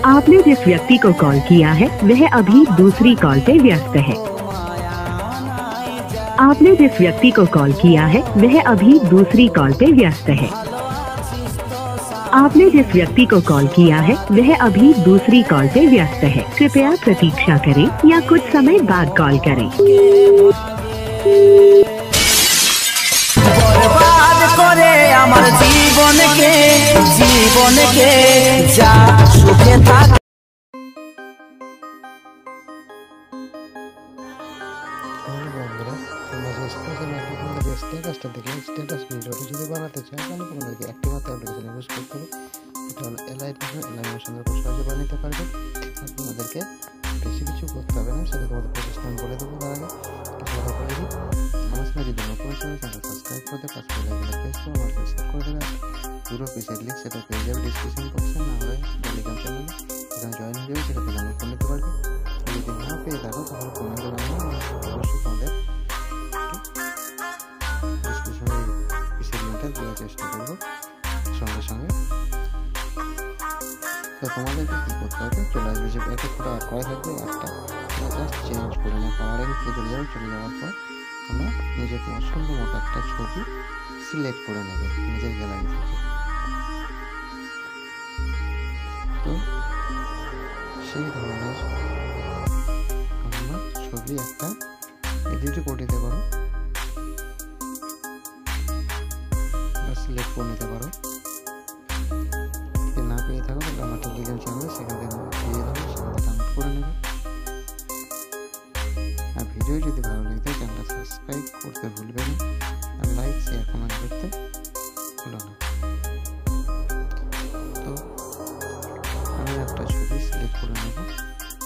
आपने जिस व्यक्ति को कॉल किया है वह अभी दूसरी कॉल पे व्यस्त है। आपने जिस व्यक्ति को कॉल किया है वह अभी दूसरी कॉल पे व्यस्त है। आपने जिस व्यक्ति को कॉल किया है वह अभी दूसरी कॉल पे व्यस्त है। कृपया प्रतीक्षा करें या कुछ समय बाद कॉल करें। बर्बाद करे আমার জীবনকে যা সুখে থাক। স্ট্যাটাসটা দেখে স্ট্যাটাস ভিডিওটি যদি বানাতে চান তাহলে তোমাদেরকে একটি মাত্র অ্যাপ্লিকেশনে ইউজ করতে হবে। এটা হলো এলাইট সহজে বানাতে পারবে। আর তোমাদেরকে বেশি কিছু করতে হবে না, সেটা তোমাদের প্রতিষ্ঠান বলে দেবো। তার আগে কিছু কথা বলে দিই। আমার চ্যানেল যদি নতুন চ্যানেল সাবস্ক্রাইব করতে পারছো, লাইক প্রেস করে আমাকে শেয়ার করে দেবে। পুরো পিসের লিঙ্ক সেটা পেয়ে যাবে ডিসক্রিপশন বক্সে, না হলে টেলিগ্রাম চ্যানেলে এখানে জয়েন হয়ে যাবে, সেটা ডাউনলোড করে নিতে পারবে। যদি না পেয়ে থাকো তাহলে কমেন্ট করে জানাও, অবশ্যই তোমাদের ডিসক্রিপশনে পিসের লিঙ্কটা দেওয়ার চেষ্টা করবো সঙ্গে সঙ্গে। তো তোমাদেরকে কী করতে হবে, চলে আসবে যে একটা ফটো অ্যাড করা থাকবে, একটা জাস্ট চেঞ্জ করে নেওয়া পাওয়ার এন্ড চলে যাবে। চলে যাওয়ার পর তোমরা নিজের পছন্দ মতো একটা ছবি সিলেক্ট করে নেবে নিজের গ্যালারি থেকে। তো সেই ধরনের তোমরা ছবি একটা এডিট করে দিতে পারো বা সিলেক্ট করে নিতে পারো। যদি না পেয়ে থাকো তাহলে আমার টেলিগ্রাম চ্যানেলে সেখান থেকে পেয়ে যাবে, সেখানে ডাউনলোড করে নেবে। আর ভিডিও যদি ভালো লাগে চ্যানেলটা সাবস্ক্রাইব করতে ভুলবে না, আর লাইক শেয়ার কমেন্ট করতে ভুলো না। তো আমি একটা ছবি সিলেক্ট করে নেব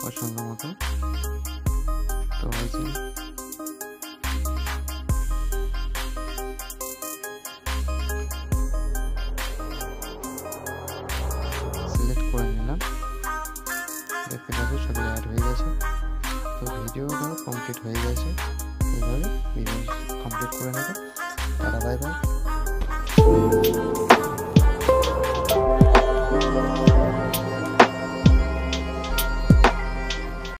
পছন্দ মতো। তো হয়েছে সিলেক্ট করে নিলাম, দেখতে পাচ্ছ ছবি অ্যাড হয়ে গেছে। তো ভিডিওটাও কমপ্লিট হয়ে গেছে। এইভাবে ভিডিও কমপ্লিট করে নেবে। Tata, bye bye.